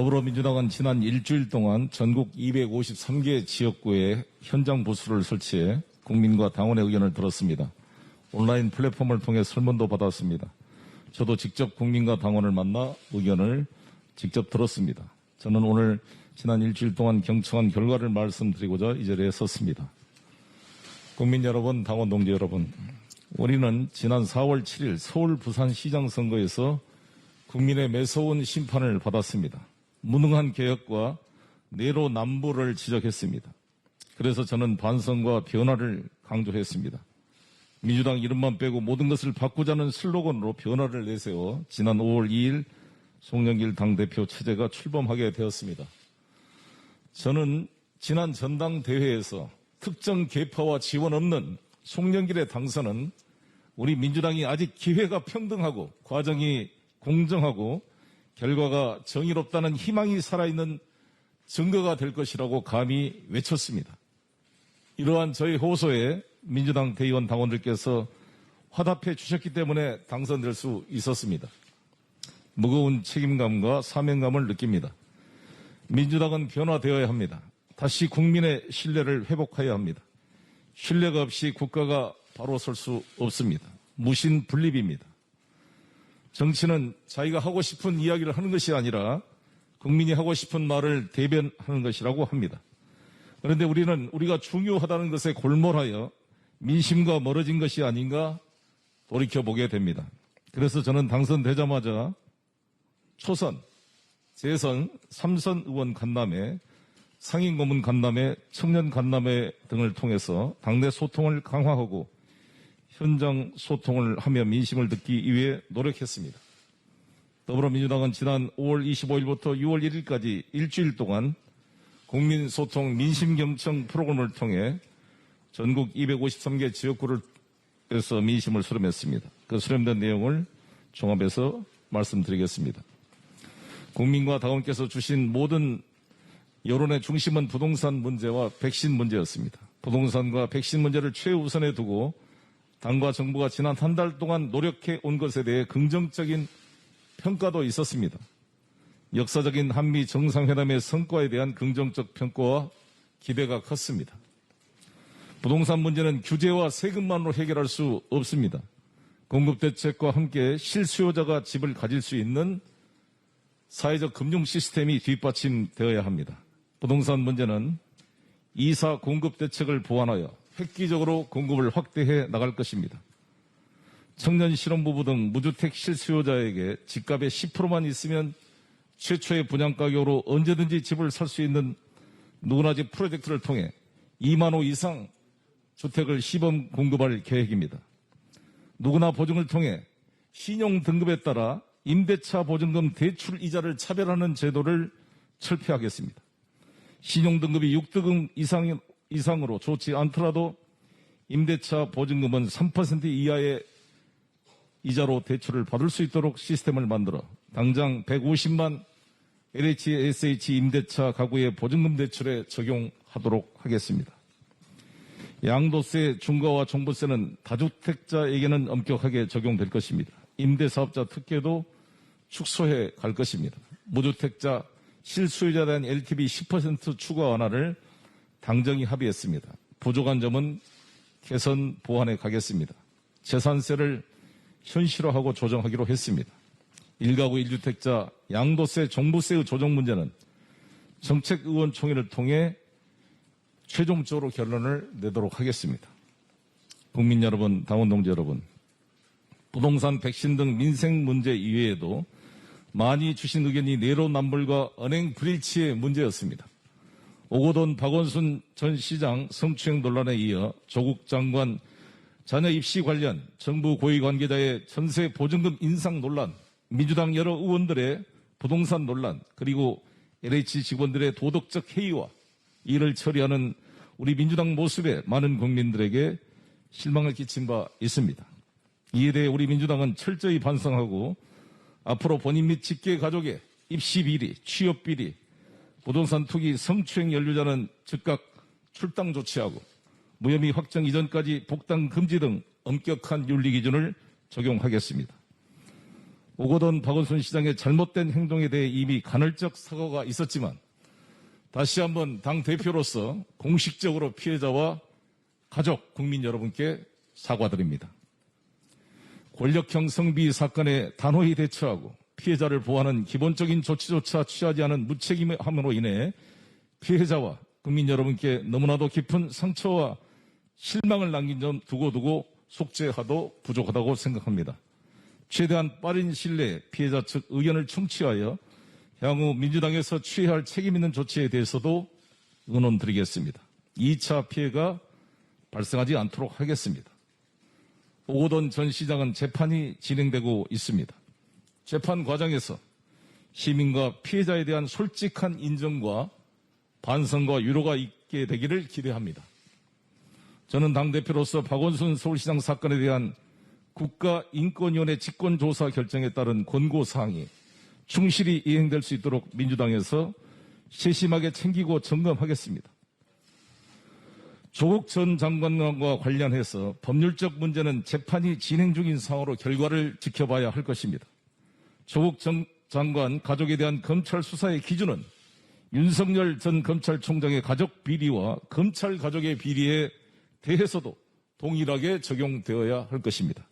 더불어민주당은 지난 일주일 동안 전국 253개 지역구에 현장 부스를 설치해 국민과 당원의 의견을 들었습니다. 온라인 플랫폼을 통해 설문도 받았습니다. 저도 직접 국민과 당원을 만나 의견을 직접 들었습니다. 저는 오늘 지난 일주일 동안 경청한 결과를 말씀드리고자 이 자리에 섰습니다. 국민 여러분, 당원 동지 여러분, 우리는 지난 4월 7일 서울 부산시장 선거에서 국민의 매서운 심판을 받았습니다. 무능한 개혁과 내로남불을 지적했습니다. 그래서 저는 반성과 변화를 강조했습니다. 민주당 이름만 빼고 모든 것을 바꾸자는 슬로건으로 변화를 내세워 지난 5월 2일 송영길 당대표 체제가 출범하게 되었습니다. 저는 지난 전당대회에서 특정 계파와 지원 없는 송영길의 당선은 우리 민주당이 아직 기회가 평등하고 과정이 공정하고 결과가 정의롭다는 희망이 살아있는 증거가 될 것이라고 감히 외쳤습니다. 이러한 저희 호소에 민주당 대의원 당원들께서 화답해 주셨기 때문에 당선될 수 있었습니다. 무거운 책임감과 사명감을 느낍니다. 민주당은 변화되어야 합니다. 다시 국민의 신뢰를 회복해야 합니다. 신뢰가 없이 국가가 바로 설 수 없습니다. 무신분립입니다. 정치는 자기가 하고 싶은 이야기를 하는 것이 아니라 국민이 하고 싶은 말을 대변하는 것이라고 합니다. 그런데 우리는 우리가 중요하다는 것에 골몰하여 민심과 멀어진 것이 아닌가 돌이켜보게 됩니다. 그래서 저는 당선되자마자 초선, 재선, 3선 의원 간담회, 상임 고문 간담회, 청년 간담회 등을 통해서 당내 소통을 강화하고 현장 소통을 하며 민심을 듣기 위해 노력했습니다. 더불어민주당은 지난 5월 25일부터 6월 1일까지 일주일 동안 국민소통 민심경청 프로그램을 통해 전국 253개 지역구에서 민심을 수렴했습니다. 그 수렴된 내용을 종합해서 말씀드리겠습니다. 국민과 당원께서 주신 모든 여론의 중심은 부동산 문제와 백신 문제였습니다. 부동산과 백신 문제를 최우선에 두고 당과 정부가 지난 한 달 동안 노력해 온 것에 대해 긍정적인 평가도 있었습니다. 역사적인 한미 정상회담의 성과에 대한 긍정적 평가와 기대가 컸습니다. 부동산 문제는 규제와 세금만으로 해결할 수 없습니다. 공급대책과 함께 실수요자가 집을 가질 수 있는 사회적 금융 시스템이 뒷받침되어야 합니다. 부동산 문제는 2사 공급대책을 보완하여 획기적으로 공급을 확대해 나갈 것입니다. 청년 실업부부 등 무주택 실수요자에게 집값의 10%만 있으면 최초의 분양가격으로 언제든지 집을 살 수 있는 누구나 집 프로젝트를 통해 2만 호 이상 주택을 시범 공급할 계획입니다. 누구나 보증을 통해 신용 등급에 따라 임대차 보증금 대출 이자를 차별하는 제도를 철폐하겠습니다. 신용 등급이 6등급 이상으로 좋지 않더라도 임대차 보증금은 3% 이하의 이자로 대출을 받을 수 있도록 시스템을 만들어 당장 150만 LHSH 임대차 가구의 보증금 대출에 적용하도록 하겠습니다. 양도세, 중과와 종부세는 다주택자에게는 엄격하게 적용될 것입니다. 임대사업자 특혜도 축소해 갈 것입니다. 무주택자, 실수요자에 대한 LTV 10% 추가 완화를 당정이 합의했습니다. 부족한 점은 개선 보완해 가겠습니다. 재산세를 현실화하고 조정하기로 했습니다. 1가구 1주택자 양도세, 종부세의 조정 문제는 정책의원총회를 통해 최종적으로 결론을 내도록 하겠습니다. 국민 여러분, 당원 동지 여러분, 부동산, 백신 등 민생 문제 이외에도 많이 주신 의견이 내로남불과 언행 불일치의 문제였습니다. 오거돈 박원순 전 시장 성추행 논란에 이어 조국 장관 자녀 입시 관련 정부 고위 관계자의 전세 보증금 인상 논란, 민주당 여러 의원들의 부동산 논란, 그리고 LH 직원들의 도덕적 해이와 이를 처리하는 우리 민주당 모습에 많은 국민들에게 실망을 끼친 바 있습니다. 이에 대해 우리 민주당은 철저히 반성하고 앞으로 본인 및 직계 가족의 입시 비리, 취업 비리, 부동산 투기, 성추행 연루자는 즉각 출당 조치하고 무혐의 확정 이전까지 복당 금지 등 엄격한 윤리 기준을 적용하겠습니다. 오거돈 박원순 시장의 잘못된 행동에 대해 이미 간헐적 사과가 있었지만 다시 한번 당 대표로서 공식적으로 피해자와 가족, 국민 여러분께 사과드립니다. 권력형 성비 사건에 단호히 대처하고 피해자를 보호하는 기본적인 조치조차 취하지 않은 무책임함으로 인해 피해자와 국민 여러분께 너무나도 깊은 상처와 실망을 남긴 점 두고두고 속죄하도 부족하다고 생각합니다. 최대한 빠른 시일 내에 피해자 측 의견을 청취하여 향후 민주당에서 취해야 할 책임 있는 조치에 대해서도 의논드리겠습니다. 2차 피해가 발생하지 않도록 하겠습니다. 오거돈 전 시장은 재판이 진행되고 있습니다. 재판 과정에서 시민과 피해자에 대한 솔직한 인정과 반성과 위로가 있게 되기를 기대합니다. 저는 당대표로서 박원순 서울시장 사건에 대한 국가인권위원회 직권조사 결정에 따른 권고사항이 충실히 이행될 수 있도록 민주당에서 세심하게 챙기고 점검하겠습니다. 조국 전 장관과 관련해서 법률적 문제는 재판이 진행 중인 상황으로 결과를 지켜봐야 할 것입니다. 조국 전 장관 가족에 대한 검찰 수사의 기준은 윤석열 전 검찰총장의 가족 비리와 검찰 가족의 비리에 대해서도 동일하게 적용되어야 할 것입니다.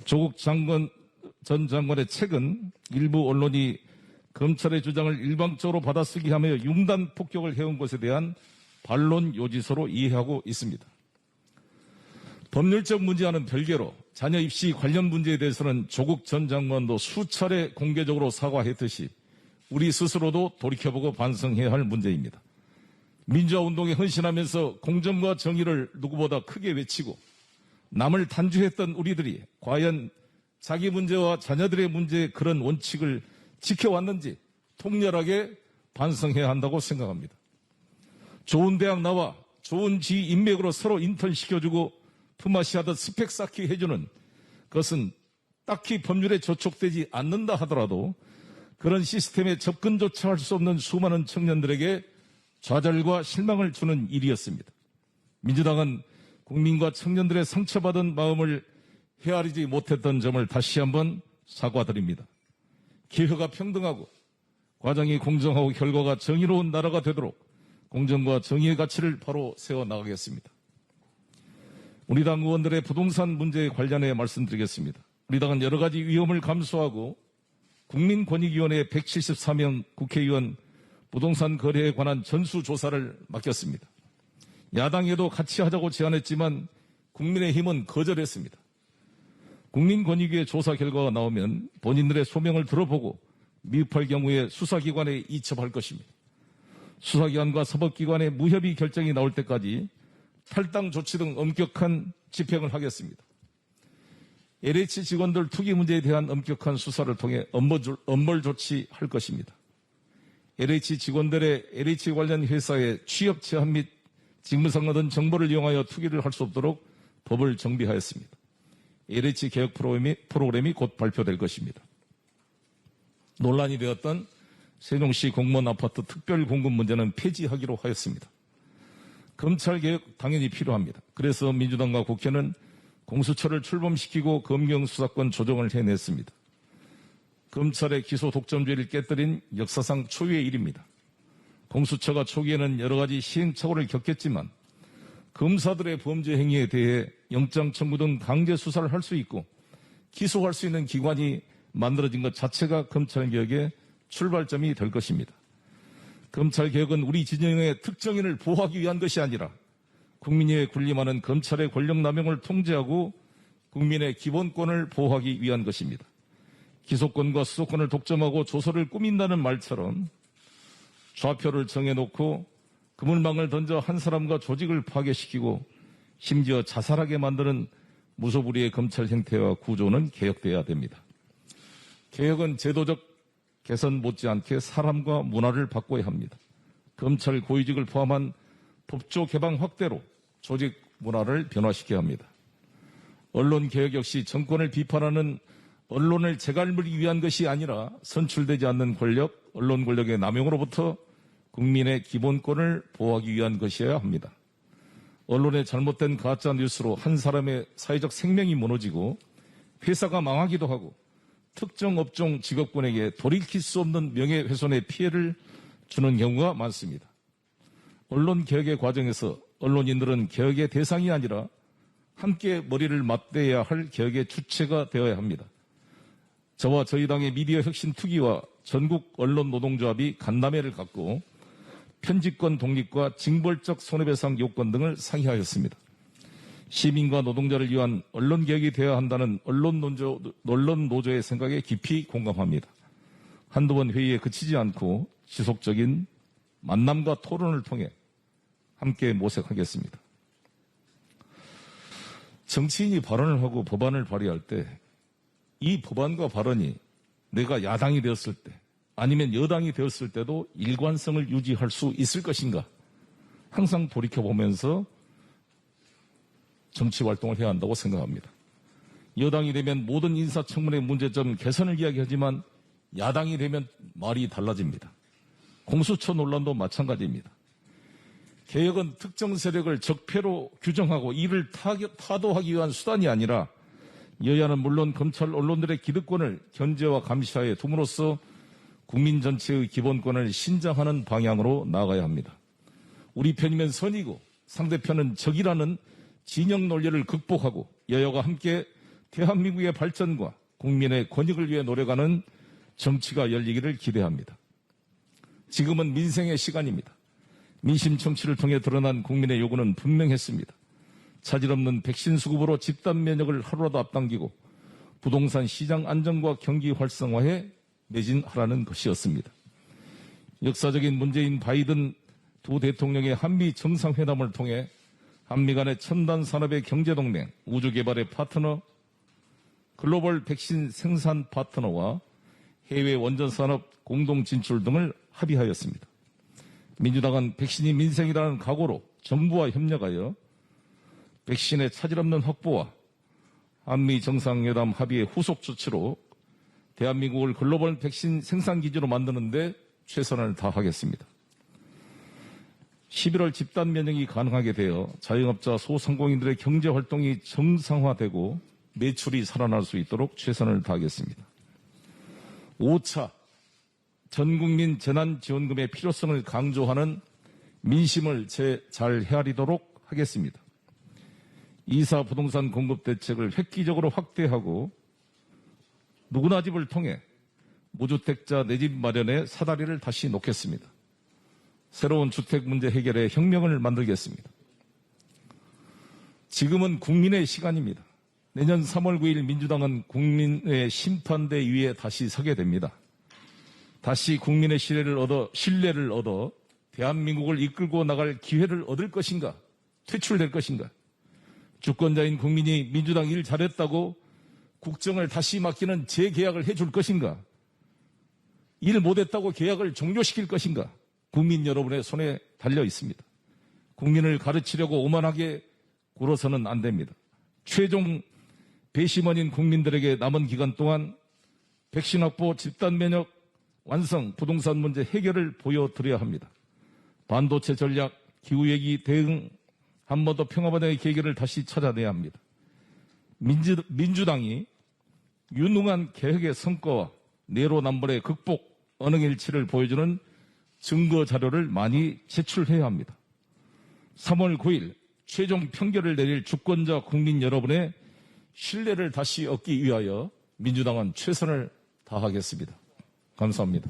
조국 전 장관의 책은 일부 언론이 검찰의 주장을 일방적으로 받아쓰기 하며 융단 폭격을 해온 것에 대한 반론 요지서로 이해하고 있습니다. 법률적 문제와는 별개로 자녀 입시 관련 문제에 대해서는 조국 전 장관도 수차례 공개적으로 사과했듯이 우리 스스로도 돌이켜보고 반성해야 할 문제입니다. 민주화 운동에 헌신하면서 공정과 정의를 누구보다 크게 외치고 남을 단죄했던 우리들이 과연 자기 문제와 자녀들의 문제에 그런 원칙을 지켜왔는지 통렬하게 반성해야 한다고 생각합니다. 좋은 대학 나와 좋은 지위 인맥으로 서로 인턴시켜주고 품앗이 하듯 스펙 쌓기 해주는 것은 딱히 법률에 저촉되지 않는다 하더라도 그런 시스템에 접근조차 할 수 없는 수많은 청년들에게 좌절과 실망을 주는 일이었습니다. 민주당은 국민과 청년들의 상처받은 마음을 헤아리지 못했던 점을 다시 한번 사과드립니다. 기회가 평등하고 과정이 공정하고 결과가 정의로운 나라가 되도록 공정과 정의의 가치를 바로 세워나가겠습니다. 우리 당 의원들의 부동산 문제에 관련해 말씀드리겠습니다. 우리 당은 여러 가지 위험을 감수하고 국민권익위원회 174명 국회의원 부동산 거래에 관한 전수조사를 맡겼습니다. 야당에도 같이 하자고 제안했지만 국민의힘은 거절했습니다. 국민권익위의 조사 결과가 나오면 본인들의 소명을 들어보고 미흡할 경우에 수사기관에 이첩할 것입니다. 수사기관과 사법기관의 무협의 결정이 나올 때까지 탈당 조치 등 엄격한 집행을 하겠습니다. LH 직원들 투기 문제에 대한 엄격한 수사를 통해 엄벌 조치할 것입니다. LH 직원들의 LH 관련 회사의 취업 제한 및 직무상과 등 정보를 이용하여 투기를 할 수 없도록 법을 정비하였습니다. LH 개혁 프로그램이 곧 발표될 것입니다. 논란이 되었던 세종시 공무원 아파트 특별 공급 문제는 폐지하기로 하였습니다. 검찰 개혁 당연히 필요합니다. 그래서 민주당과 국회는 공수처를 출범시키고 검경 수사권 조정을 해냈습니다. 검찰의 기소 독점죄를 깨뜨린 역사상 초유의 일입니다. 공수처가 초기에는 여러 가지 시행착오를 겪겠지만 검사들의 범죄 행위에 대해 영장 청구 등 강제 수사를 할 수 있고 기소할 수 있는 기관이 만들어진 것 자체가 검찰개혁의 출발점이 될 것입니다. 검찰개혁은 우리 진영의 특정인을 보호하기 위한 것이 아니라 국민에 군림하는 검찰의 권력남용을 통제하고 국민의 기본권을 보호하기 위한 것입니다. 기소권과 수사권을 독점하고 조서를 꾸민다는 말처럼 좌표를 정해놓고 그물망을 던져 한 사람과 조직을 파괴시키고 심지어 자살하게 만드는 무소불위의 검찰 형태와 구조는 개혁돼야 됩니다. 개혁은 제도적 개선 못지않게 사람과 문화를 바꿔야 합니다. 검찰 고위직을 포함한 법조 개방 확대로 조직 문화를 변화시켜야 합니다. 언론 개혁 역시 정권을 비판하는 언론을 재갈물기 위한 것이 아니라 선출되지 않는 권력, 언론 권력의 남용으로부터 국민의 기본권을 보호하기 위한 것이어야 합니다. 언론의 잘못된 가짜 뉴스로 한 사람의 사회적 생명이 무너지고 회사가 망하기도 하고 특정 업종 직업군에게 돌이킬 수 없는 명예훼손의 피해를 주는 경우가 많습니다. 언론 개혁의 과정에서 언론인들은 개혁의 대상이 아니라 함께 머리를 맞대야 할 개혁의 주체가 되어야 합니다. 저와 저희 당의 미디어 혁신 투기와 전국 언론 노동조합이 간담회를 갖고 편집권 독립과 징벌적 손해배상 요건 등을 상의하였습니다. 시민과 노동자를 위한 언론 개혁이 되어야 한다는 언론 노조의 생각에 깊이 공감합니다. 한두 번 회의에 그치지 않고 지속적인 만남과 토론을 통해 함께 모색하겠습니다. 정치인이 발언을 하고 법안을 발의할 때 이 법안과 발언이 내가 야당이 되었을 때 아니면 여당이 되었을 때도 일관성을 유지할 수 있을 것인가 항상 돌이켜보면서 정치 활동을 해야 한다고 생각합니다. 여당이 되면 모든 인사청문회 문제점 개선을 이야기하지만 야당이 되면 말이 달라집니다. 공수처 논란도 마찬가지입니다. 개혁은 특정 세력을 적폐로 규정하고 이를 타도하기 위한 수단이 아니라 여야는 물론 검찰, 언론들의 기득권을 견제와 감시하에 둠으로써 국민 전체의 기본권을 신장하는 방향으로 나아가야 합니다. 우리 편이면 선이고 상대편은 적이라는 진영 논리를 극복하고 여야가 함께 대한민국의 발전과 국민의 권익을 위해 노력하는 정치가 열리기를 기대합니다. 지금은 민생의 시간입니다. 민심 청취를 통해 드러난 국민의 요구는 분명했습니다. 차질 없는 백신 수급으로 집단 면역을 하루라도 앞당기고 부동산 시장 안정과 경기 활성화에 매진하라는 것이었습니다. 역사적인 문재인 바이든 두 대통령의 한미 정상회담을 통해 한미 간의 첨단 산업의 경제동맹, 우주개발의 파트너, 글로벌 백신 생산 파트너와 해외 원전산업 공동 진출 등을 합의하였습니다. 민주당은 백신이 민생이라는 각오로 정부와 협력하여 백신의 차질 없는 확보와 한미 정상회담 합의의 후속 조치로 대한민국을 글로벌 백신 생산 기지로 만드는 데 최선을 다하겠습니다. 11월 집단 면역이 가능하게 되어 자영업자 소상공인들의 경제 활동이 정상화되고 매출이 살아날 수 있도록 최선을 다하겠습니다. 5차 전국민 재난지원금의 필요성을 강조하는 민심을 잘 헤아리도록 하겠습니다. 2사 부동산 공급 대책을 획기적으로 확대하고 누구나 집을 통해 무주택자 내 집 마련에 사다리를 다시 놓겠습니다. 새로운 주택 문제 해결에 혁명을 만들겠습니다. 지금은 국민의 시간입니다. 내년 3월 9일 민주당은 국민의 심판대 위에 다시 서게 됩니다. 다시 국민의 신뢰를 얻어 대한민국을 이끌고 나갈 기회를 얻을 것인가? 퇴출될 것인가? 주권자인 국민이 민주당 일 잘했다고 국정을 다시 맡기는 재계약을 해줄 것인가? 일 못했다고 계약을 종료시킬 것인가? 국민 여러분의 손에 달려 있습니다. 국민을 가르치려고 오만하게 굴어서는 안 됩니다. 최종 배심원인 국민들에게 남은 기간 동안 백신 확보, 집단 면역 완성, 부동산 문제 해결을 보여드려야 합니다. 반도체 전략, 기후위기 대응, 한반도 평화반영의 계기를 다시 찾아내야 합니다. 민주당이 유능한 개혁의 성과와 내로남불의 극복, 언응일치를 보여주는 증거 자료를 많이 제출해야 합니다. 3월 9일 최종 평결을 내릴 주권자 국민 여러분의 신뢰를 다시 얻기 위하여 민주당은 최선을 다하겠습니다. 감사합니다.